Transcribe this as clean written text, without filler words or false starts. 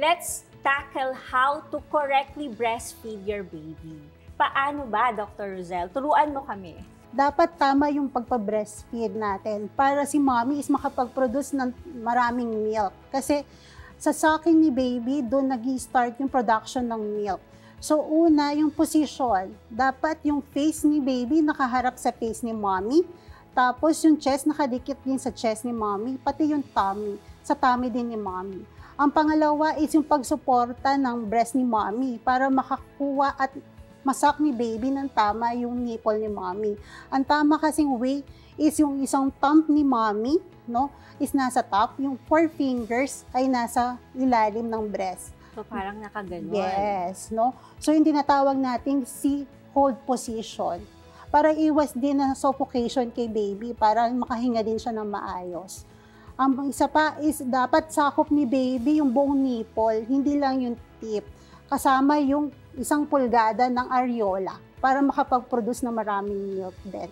let's tackle how to correctly breastfeed your baby. Paano ba, Dr. Rosel? Turuan mo kami. Dapat tama yung pagpa-breastfeed natin para si mommy is makapag-produce ng maraming milk. Kasi sa sucking ni baby, doon nag-i-start yung production ng milk. So una, yung position. Dapat yung face ni baby nakaharap sa face ni mommy. Tapos yung chest nakadikit din sa chest ni mommy. Pati yung tummy, sa tummy din ni mommy. Ang pangalawa is yung pagsuporta ng breast ni mommy para makakuha at masak ni baby ng tama yung nipple ni mommy. Ang tama kasing way is yung isang thumb ni mommy, no, is nasa top, yung 4 fingers ay nasa ilalim ng breast. So parang nakaganon. Yes, no. So yung tinatawag nating si hold position para iwas din na suffocation kay baby para makahinga din siya ng maayos. Ang isa pa is dapat sakop ni baby yung buong nipple, hindi lang yung tip. Kasama yung 1 pulgada ng areola para makapag-produce ng maraming milk din.